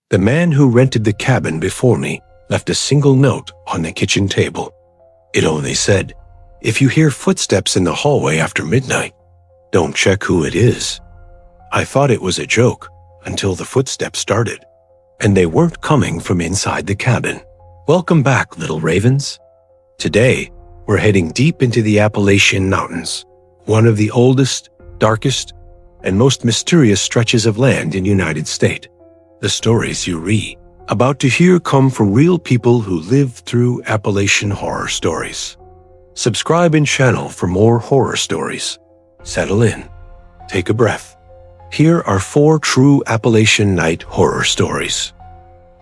The man who rented the cabin before me left a single note on the kitchen table. It only said, "If you hear footsteps in the hallway after midnight, don't check who it is." I thought it was a joke until the footsteps started, and they weren't coming from inside the cabin. Welcome back, little ravens. Today, we're heading deep into the Appalachian Mountains, one of the oldest, darkest, and most mysterious stretches of land in the United States. The stories you read about to hear come from real people who lived through Appalachian horror stories. Subscribe and channel for more horror stories. Settle in. Take a breath. Here are 4 true Appalachian night horror stories.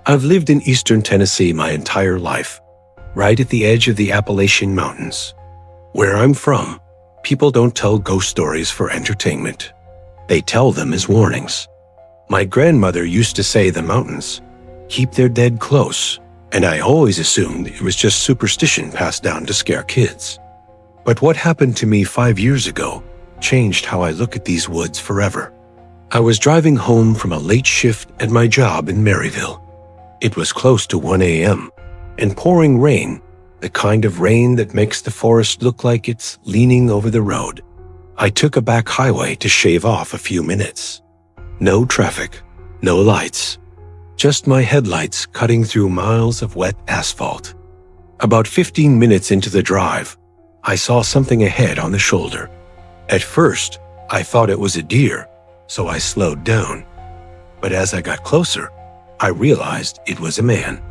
I've lived in eastern Tennessee my entire life, right at the edge of the Appalachian Mountains. Where I'm from, people don't tell ghost stories for entertainment. They tell them as warnings. My grandmother used to say the mountains keep their dead close, and I always assumed it was just superstition passed down to scare kids. But what happened to me 5 years ago changed how I look at these woods forever. I was driving home from a late shift at my job in Maryville. It was close to 1 a.m. and pouring rain, the kind of rain that makes the forest look like it's leaning over the road. I took a back highway to shave off a few minutes. No traffic, no lights, just my headlights cutting through miles of wet asphalt. About 15 minutes into the drive, I saw something ahead on the shoulder. At first, I thought it was a deer, so I slowed down. But as I got closer, I realized it was a man.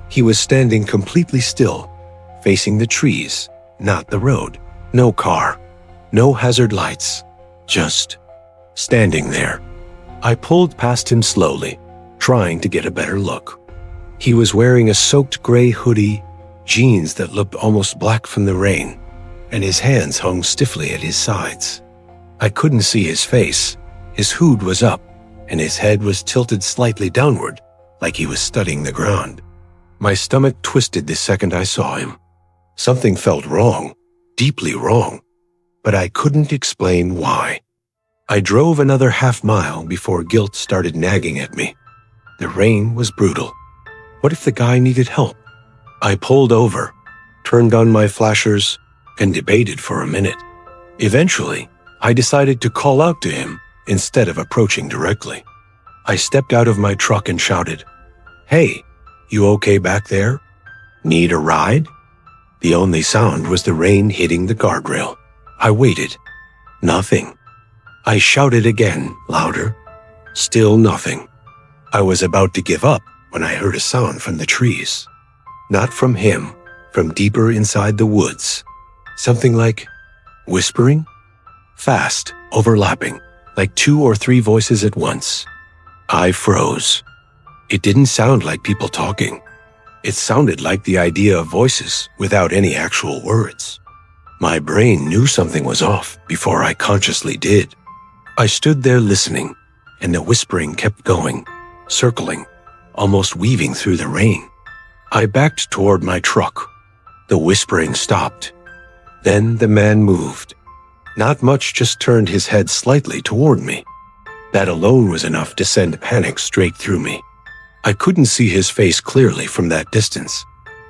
He was standing completely still, facing the trees, not the road. No car, no hazard lights, just standing there. I pulled past him slowly, trying to get a better look. He was wearing a soaked gray hoodie, jeans that looked almost black from the rain, and his hands hung stiffly at his sides. I couldn't see his face. His hood was up, and his head was tilted slightly downward, like he was studying the ground. My stomach twisted the second I saw him. Something felt wrong, deeply wrong, but I couldn't explain why. I drove another half-mile before guilt started nagging at me. The rain was brutal. What if the guy needed help? I pulled over, turned on my flashers, and debated for a minute. Eventually, I decided to call out to him instead of approaching directly. I stepped out of my truck and shouted, "Hey, you okay back there? Need a ride?" The only sound was the rain hitting the guardrail. I waited. Nothing. I shouted again, louder. Still nothing. I was about to give up when I heard a sound from the trees. Not from him, from deeper inside the woods. Something like whispering? Fast, overlapping, like 2 or 3 voices at once. I froze. It didn't sound like people talking. It sounded like the idea of voices without any actual words. My brain knew something was off before I consciously did. I stood there listening, and the whispering kept going, circling, almost weaving through the rain. I backed toward my truck. The whispering stopped. Then the man moved. Not much, just turned his head slightly toward me. That alone was enough to send panic straight through me. I couldn't see his face clearly from that distance,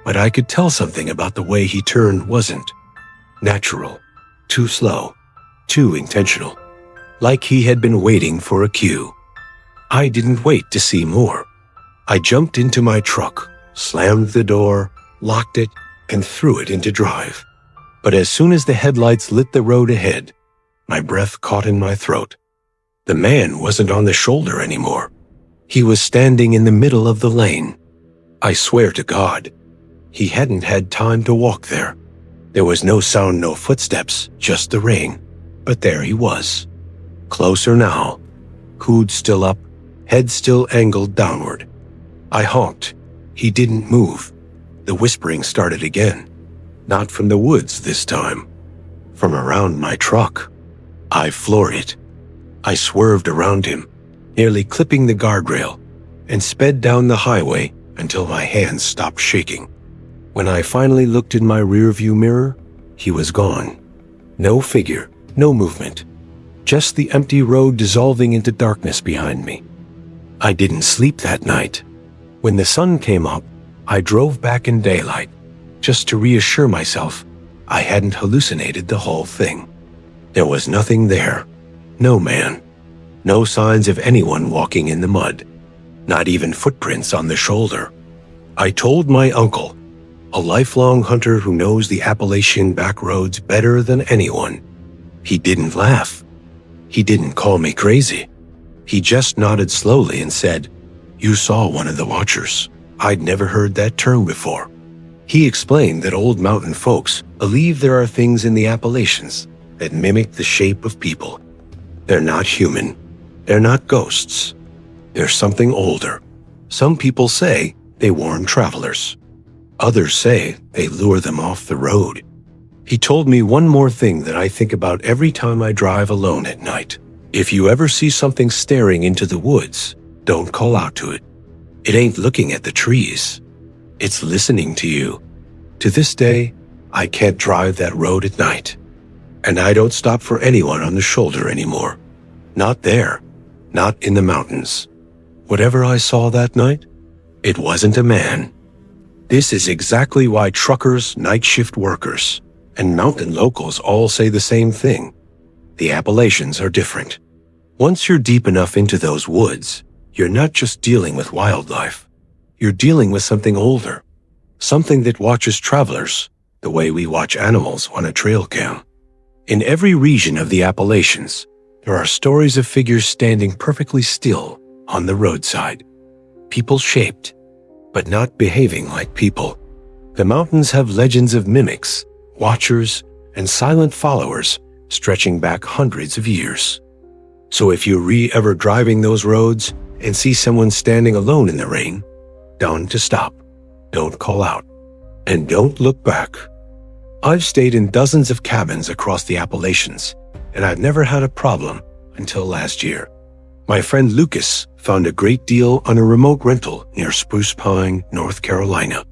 but I could tell something about the way he turned wasn't natural, too slow, too intentional, like he had been waiting for a cue. I didn't wait to see more. I jumped into my truck, slammed the door, locked it, and threw it into drive. But as soon as the headlights lit the road ahead, my breath caught in my throat. The man wasn't on the shoulder anymore. He was standing in the middle of the lane. I swear to God, he hadn't had time to walk there. There was no sound, no footsteps, just the rain. But there he was. Closer now. Hood still up, head still angled downward. I honked. He didn't move. The whispering started again. Not from the woods this time. From around my truck. I floored it. I swerved around him, nearly clipping the guardrail, and sped down the highway until my hands stopped shaking. When I finally looked in my rearview mirror, he was gone. No figure, no movement. Just the empty road dissolving into darkness behind me. I didn't sleep that night. When the sun came up, I drove back in daylight, just to reassure myself I hadn't hallucinated the whole thing. There was nothing there. No man. No signs of anyone walking in the mud. Not even footprints on the shoulder. I told my uncle, a lifelong hunter who knows the Appalachian back roads better than anyone. He didn't laugh. He didn't call me crazy. He just nodded slowly and said, "You saw one of the watchers." I'd never heard that term before. He explained that old mountain folks believe there are things in the Appalachians that mimic the shape of people. They're not human. They're not ghosts. They're something older. Some people say they warn travelers. Others say they lure them off the road. He told me one more thing that I think about every time I drive alone at night. If you ever see something staring into the woods, don't call out to it. It ain't looking at the trees. It's listening to you. To this day, I can't drive that road at night. And I don't stop for anyone on the shoulder anymore. Not there. Not in the mountains. Whatever I saw that night, it wasn't a man. This is exactly why truckers, night shift workers, and mountain locals all say the same thing. The Appalachians are different. Once you're deep enough into those woods, you're not just dealing with wildlife. You're dealing with something older. Something that watches travelers the way we watch animals on a trail cam. In every region of the Appalachians, there are stories of figures standing perfectly still on the roadside. People-shaped, but not behaving like people. The mountains have legends of mimics, watchers, and silent followers stretching back hundreds of years. So if you're ever driving those roads and see someone standing alone in the rain, don't to stop, don't call out, and don't look back. I've stayed in dozens of cabins across the Appalachians, and I've never had a problem until last year. My friend Lucas found a great deal on a remote rental near Spruce Pine, North Carolina.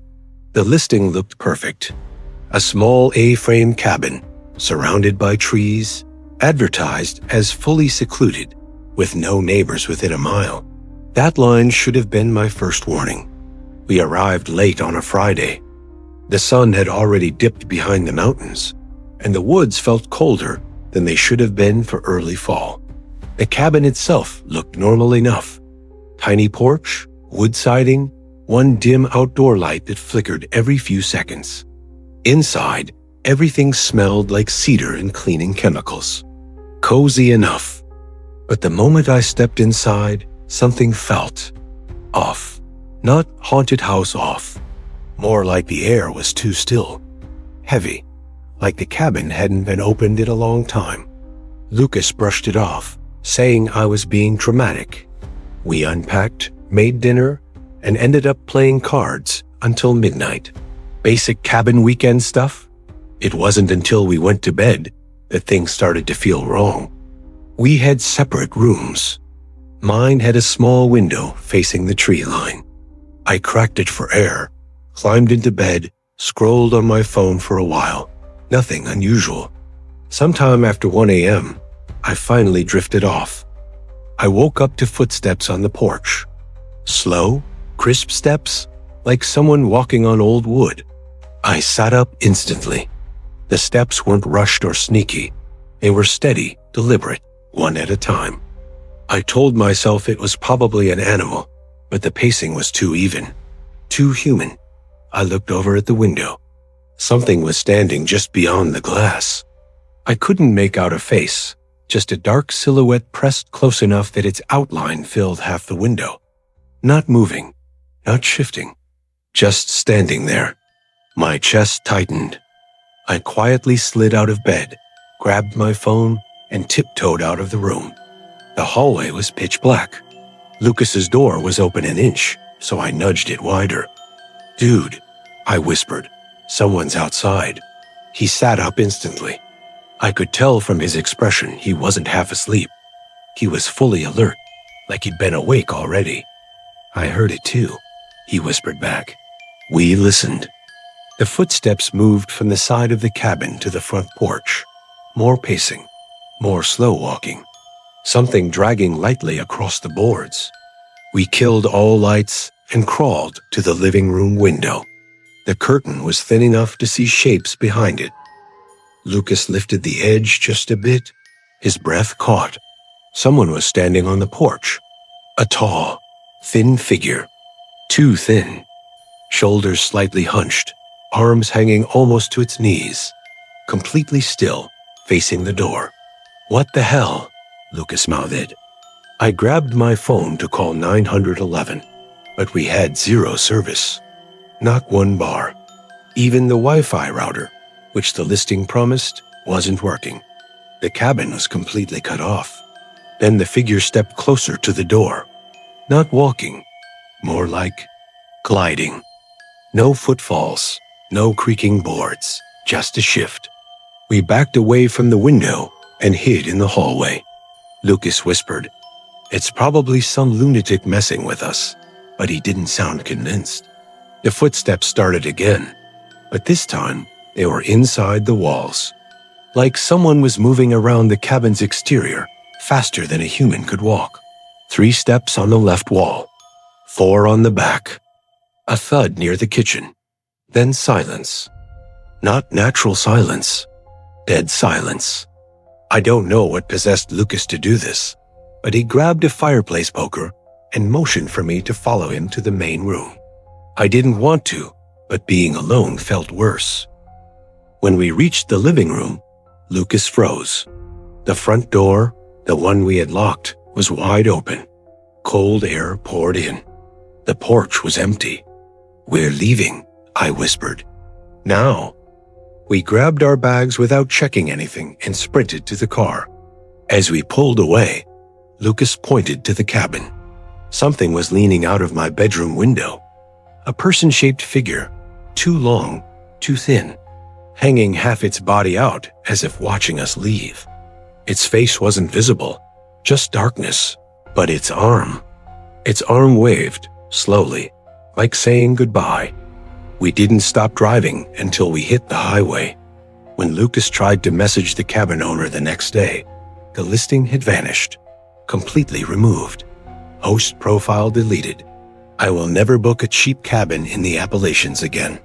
The listing looked perfect. A small A-frame cabin, surrounded by trees, advertised as fully secluded, with no neighbors within a mile. That line should have been my first warning. We arrived late on a Friday. The sun had already dipped behind the mountains, and the woods felt colder than they should have been for early fall. The cabin itself looked normal enough. Tiny porch, wood siding, one dim outdoor light that flickered every few seconds. Inside, everything smelled like cedar and cleaning chemicals. Cozy enough. But the moment I stepped inside, something felt off. Not haunted house off. More like the air was too still. Heavy. Like the cabin hadn't been opened in a long time. Lucas brushed it off, saying I was being dramatic. We unpacked, made dinner, and ended up playing cards until midnight. Basic cabin weekend stuff. It wasn't until we went to bed that things started to feel wrong. We had separate rooms. Mine had a small window facing the tree line. I cracked it for air, climbed into bed, scrolled on my phone for a while. Nothing unusual. Sometime after 1 a.m., I finally drifted off. I woke up to footsteps on the porch. Slow, crisp steps, like someone walking on old wood. I sat up instantly. The steps weren't rushed or sneaky. They were steady, deliberate, one at a time. I told myself it was probably an animal, but the pacing was too even, too human. I looked over at the window. Something was standing just beyond the glass. I couldn't make out a face, just a dark silhouette pressed close enough that its outline filled half the window. Not moving, not shifting, just standing there. My chest tightened. I quietly slid out of bed, grabbed my phone, and tiptoed out of the room. The hallway was pitch black. Lucas's door was open an inch, so I nudged it wider. "Dude," I whispered, "someone's outside." He sat up instantly. I could tell from his expression he wasn't half asleep. He was fully alert, like he'd been awake already. "I heard it too," he whispered back. We listened. The footsteps moved from the side of the cabin to the front porch. More pacing, more slow walking. Something dragging lightly across the boards. We killed all lights and crawled to the living room window. The curtain was thin enough to see shapes behind it. Lucas lifted the edge just a bit. His breath caught. Someone was standing on the porch. A tall, thin figure. Too thin. Shoulders slightly hunched, arms hanging almost to its knees. Completely still, facing the door. "What the hell?" Lucas mouthed. I grabbed my phone to call 911, but we had zero service. Not one bar. Even the Wi-Fi router, which the listing promised, wasn't working. The cabin was completely cut off. Then the figure stepped closer to the door. Not walking, more like gliding. No footfalls, no creaking boards, just a shift. We backed away from the window and hid in the hallway. Lucas whispered, "It's probably some lunatic messing with us," but he didn't sound convinced. The footsteps started again, but this time they were inside the walls. Like someone was moving around the cabin's exterior faster than a human could walk. 3 steps on the left wall, 4 on the back. A thud near the kitchen. Then silence. Not natural silence. Dead silence. I don't know what possessed Lucas to do this, but he grabbed a fireplace poker and motioned for me to follow him to the main room. I didn't want to, but being alone felt worse. When we reached the living room, Lucas froze. The front door, the one we had locked, was wide open. Cold air poured in. The porch was empty. "We're leaving," I whispered. "Now." We grabbed our bags without checking anything and sprinted to the car. As we pulled away, Lucas pointed to the cabin. Something was leaning out of my bedroom window. A person-shaped figure, too long, too thin, hanging half its body out as if watching us leave. Its face wasn't visible, just darkness, but its arm waved, slowly, like saying goodbye. We didn't stop driving until we hit the highway. When Lucas tried to message the cabin owner the next day, the listing had vanished, completely removed. Host profile deleted. I will never book a cheap cabin in the Appalachians again.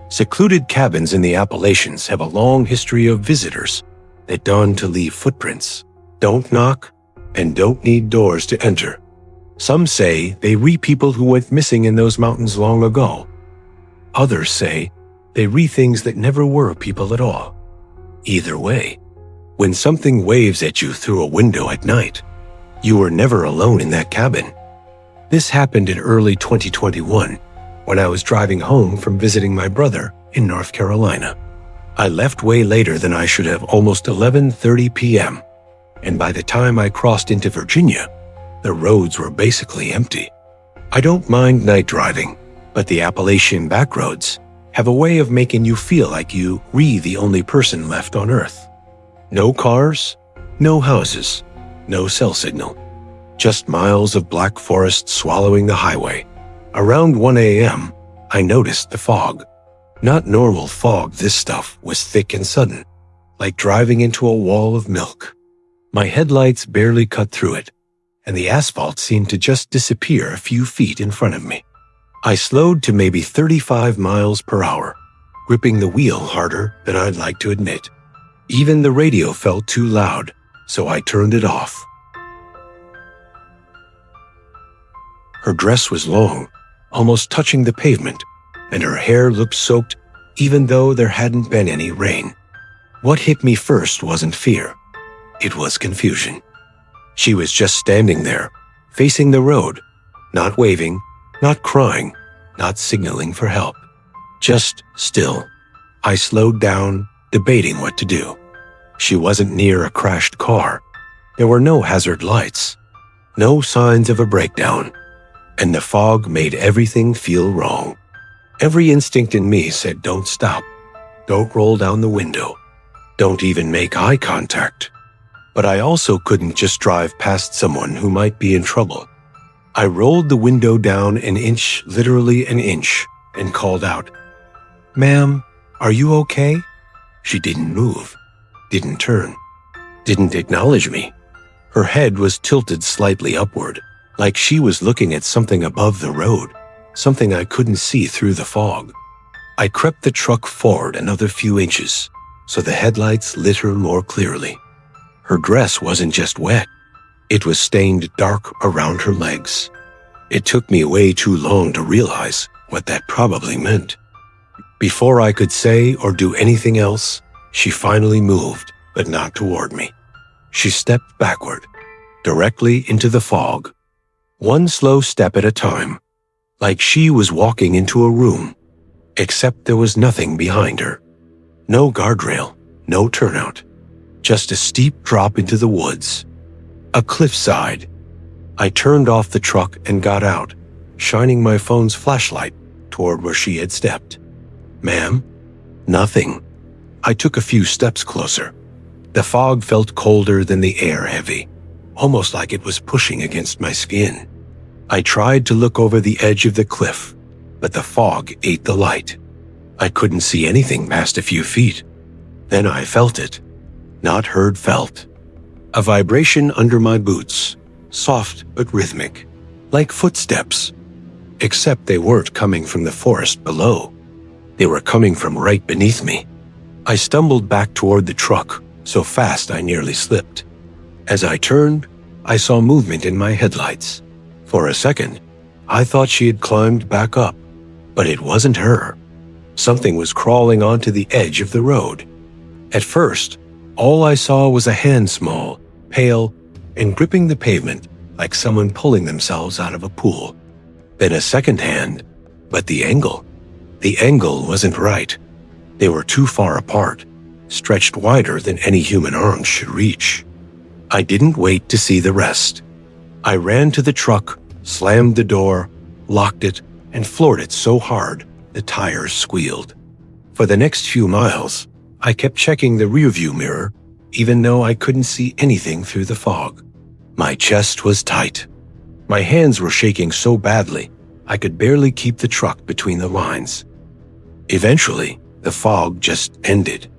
Secluded cabins in the Appalachians have a long history of visitors that dawn to leave footprints, don't knock, and don't need doors to enter. Some say they re-people who went missing in those mountains long ago. Others say they re-things that never were people at all. Either way, when something waves at you through a window at night, you were never alone in that cabin. This happened in early 2021 when I was driving home from visiting my brother in North Carolina. I left way later than I should have, almost 11:30 p.m., and by the time I crossed into Virginia, the roads were basically empty. I don't mind night driving, but the Appalachian backroads have a way of making you feel like you were the only person left on Earth. No cars, no houses, no cell signal. Just miles of black forest swallowing the highway. Around 1 a.m., I noticed the fog. Not normal fog, this stuff was thick and sudden, like driving into a wall of milk. My headlights barely cut through it, and the asphalt seemed to just disappear a few feet in front of me. I slowed to maybe 35 miles per hour, gripping the wheel harder than I'd like to admit. Even the radio felt too loud, so I turned it off. Her dress was long, almost touching the pavement, and her hair looked soaked even though there hadn't been any rain. What hit me first wasn't fear. It was confusion. She was just standing there, facing the road, not waving, not crying, not signaling for help. Just still. I slowed down, debating what to do. She wasn't near a crashed car. There were no hazard lights, no signs of a breakdown, and the fog made everything feel wrong. Every instinct in me said don't stop, don't roll down the window, don't even make eye contact. But I also couldn't just drive past someone who might be in trouble. I rolled the window down an inch, literally an inch, and called out, "Ma'am, are you okay?" She didn't move, didn't turn, didn't acknowledge me. Her head was tilted slightly upward, like she was looking at something above the road. something I couldn't see through the fog. I crept the truck forward another few inches so the headlights lit her more clearly. Her dress wasn't just wet, it was stained dark around her legs. It took me way too long to realize what that probably meant. Before I could say or do anything else, she finally moved, but not toward me. She stepped backward, directly into the fog, one slow step at a time, like she was walking into a room, except there was nothing behind her. No guardrail, no turnout, just a steep drop into the woods, a cliffside. I turned off the truck and got out, shining my phone's flashlight toward where she had stepped. "Ma'am?" "Nothing." I took a few steps closer. The fog felt colder than the air heavy, almost like it was pushing against my skin. I tried to look over the edge of the cliff, but the fog ate the light. I couldn't see anything past a few feet. Then I felt it. Not heard, felt. A vibration under my boots, soft but rhythmic, like footsteps. Except they weren't coming from the forest below. They were coming from right beneath me. I stumbled back toward the truck, so fast I nearly slipped. As I turned, I saw movement in my headlights. For a second, I thought she had climbed back up, but it wasn't her. Something was crawling onto the edge of the road. At first, all I saw was a hand small, pale, and gripping the pavement like someone pulling themselves out of a pool. Then a second hand, but the angle wasn't right. They were too far apart, stretched wider than any human arms should reach. I didn't wait to see the rest. I ran to the truck, slammed the door, locked it, and floored it so hard the tires squealed. For the next few miles, I kept checking the rearview mirror, even though I couldn't see anything through the fog. My chest was tight. My hands were shaking so badly, I could barely keep the truck between the lines. Eventually, the fog just ended.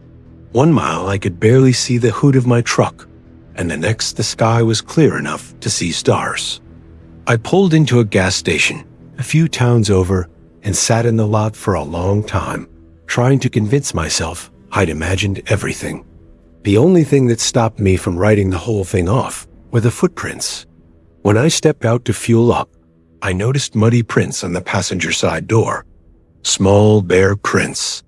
1 mile I could barely see the hood of my truck, and the next the sky was clear enough to see stars. I pulled into a gas station, a few towns over, and sat in the lot for a long time, trying to convince myself I'd imagined everything. The only thing that stopped me from writing the whole thing off were the footprints. When I stepped out to fuel up, I noticed muddy prints on the passenger side door. Small, bare prints,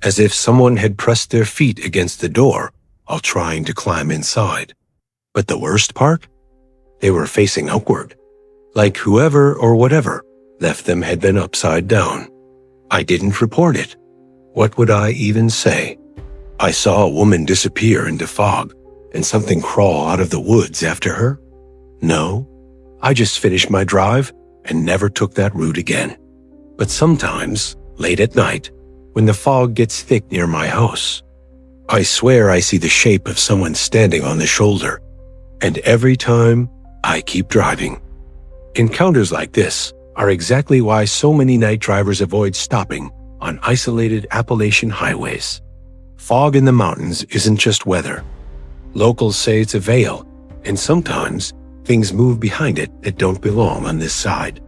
as if someone had pressed their feet against the door while trying to climb inside. But the worst part? They were facing upward, like whoever or whatever left them had been upside down. I didn't report it. What would I even say? I saw a woman disappear into fog and something crawl out of the woods after her. No, I just finished my drive and never took that route again. But sometimes, late at night, when the fog gets thick near my house, I swear I see the shape of someone standing on the shoulder. And every time, I keep driving. Encounters like this are exactly why so many night drivers avoid stopping on isolated Appalachian highways. Fog in the mountains isn't just weather. Locals say it's a veil, and sometimes things move behind it that don't belong on this side.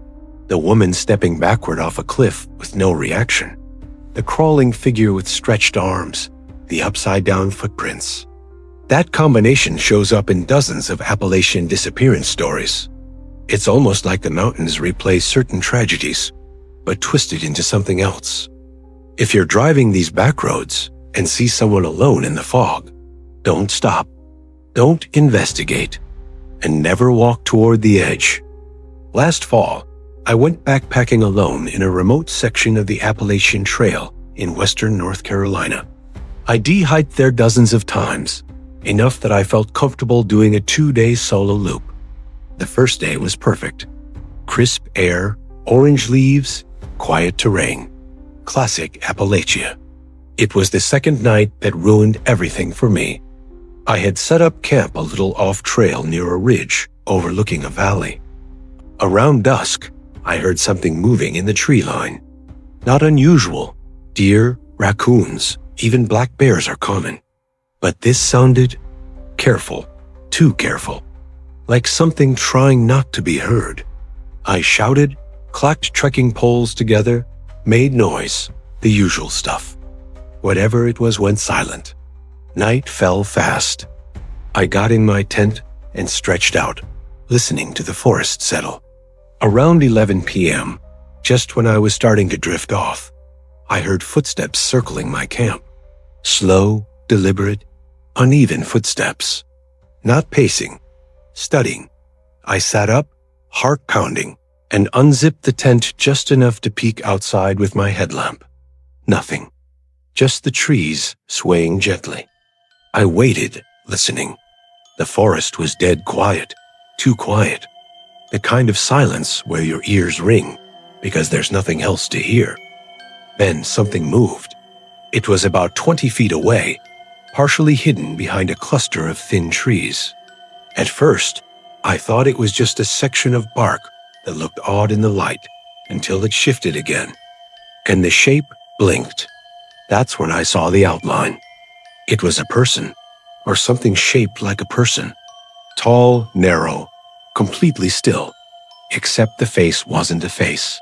The woman stepping backward off a cliff with no reaction. The crawling figure with stretched arms. The upside-down footprints. That combination shows up in dozens of Appalachian disappearance stories. It's almost like the mountains replay certain tragedies, but twisted into something else. If you're driving these back roads and see someone alone in the fog, don't stop. Don't investigate. And never walk toward the edge. Last fall, I went backpacking alone in a remote section of the Appalachian Trail in western North Carolina. I de-hiked there dozens of times, enough that I felt comfortable doing a 2-day solo loop. The first day was perfect. Crisp air, orange leaves, quiet terrain. Classic Appalachia. It was the second night that ruined everything for me. I had set up camp a little off-trail near a ridge overlooking a valley. Around dusk, I heard something moving in the tree line. Not unusual. Deer, raccoons, even black bears are common. But this sounded careful, too careful, like something trying not to be heard. I shouted, clacked trekking poles together, made noise, the usual stuff. Whatever it was went silent. Night fell fast. I got in my tent and stretched out, listening to the forest settle. Around 11 p.m., just when I was starting to drift off, I heard footsteps circling my camp. Slow, deliberate, uneven footsteps. Not pacing, studying. I sat up, heart pounding, and unzipped the tent just enough to peek outside with my headlamp. Nothing. Just the trees swaying gently. I waited, listening. The forest was dead quiet, too quiet. The kind of silence where your ears ring because there's nothing else to hear. Then something moved. It was about 20 feet away, partially hidden behind a cluster of thin trees. At first, I thought it was just a section of bark that looked odd in the light until it shifted again, and the shape blinked. That's when I saw the outline. It was a person, or something shaped like a person. Tall, narrow, completely still, except the face wasn't a face.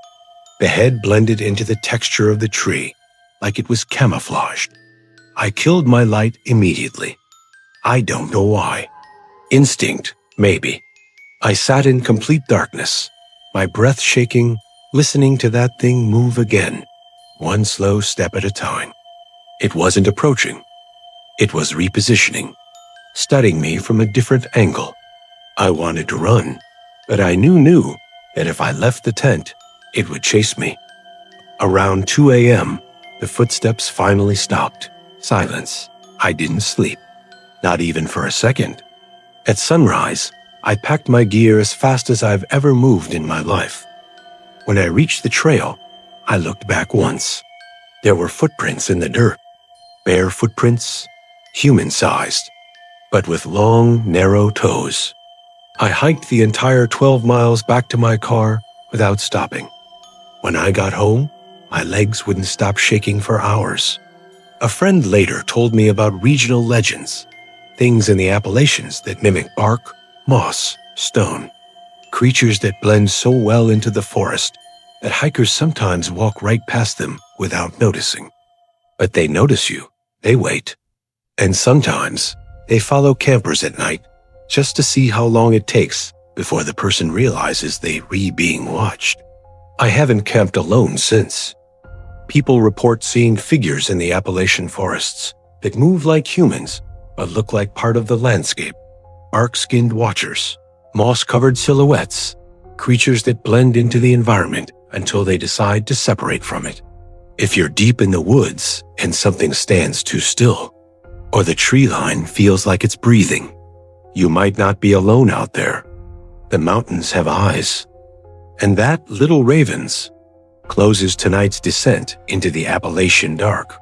The head blended into the texture of the tree, like it was camouflaged. I killed my light immediately. I don't know why. Instinct, maybe. I sat in complete darkness, my breath shaking, listening to that thing move again, one slow step at a time. It wasn't approaching. It was repositioning, studying me from a different angle. I wanted to run, but I knew that if I left the tent, it would chase me. Around 2 a.m., the footsteps finally stopped. Silence. I didn't sleep. Not even for a second. At sunrise, I packed my gear as fast as I've ever moved in my life. When I reached the trail, I looked back once. There were footprints in the dirt. Bare footprints, human-sized, but with long, narrow toes. I hiked the entire 12 miles back to my car without stopping. When I got home, my legs wouldn't stop shaking for hours. A friend later told me about regional legends, things in the Appalachians that mimic bark, moss, stone, creatures that blend so well into the forest that hikers sometimes walk right past them without noticing. But they notice you, they wait, and sometimes they follow campers at night just to see how long it takes before the person realizes they're being watched. I haven't camped alone since. People report seeing figures in the Appalachian forests that move like humans but look like part of the landscape. Bark-skinned watchers, moss-covered silhouettes, creatures that blend into the environment until they decide to separate from it. If you're deep in the woods and something stands too still, or the tree line feels like it's breathing, you might not be alone out there. The mountains have eyes. And that, little ravens, closes tonight's descent into the Appalachian dark.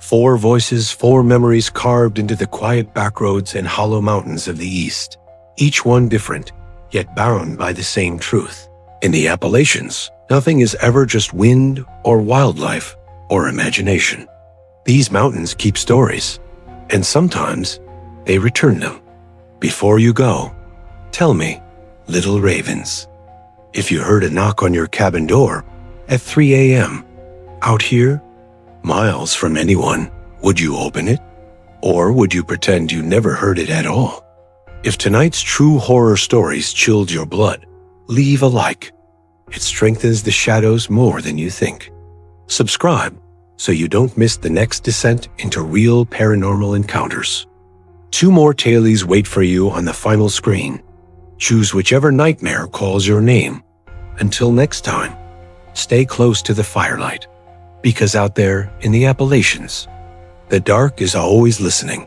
4 voices, 4 memories carved into the quiet backroads and hollow mountains of the East, each one different, yet bound by the same truth. In the Appalachians, nothing is ever just wind or wildlife or imagination. These mountains keep stories, and sometimes they return them. Before you go, tell me, little ravens, if you heard a knock on your cabin door at 3 a.m., out here, miles from anyone, would you open it? Or would you pretend you never heard it at all? If tonight's true horror stories chilled your blood, leave a like. It strengthens the shadows more than you think. Subscribe so you don't miss the next descent into real paranormal encounters. 2 more tailies wait for you on the final screen. Choose whichever nightmare calls your name. Until next time, stay close to the firelight, because out there in the Appalachians, the dark is always listening.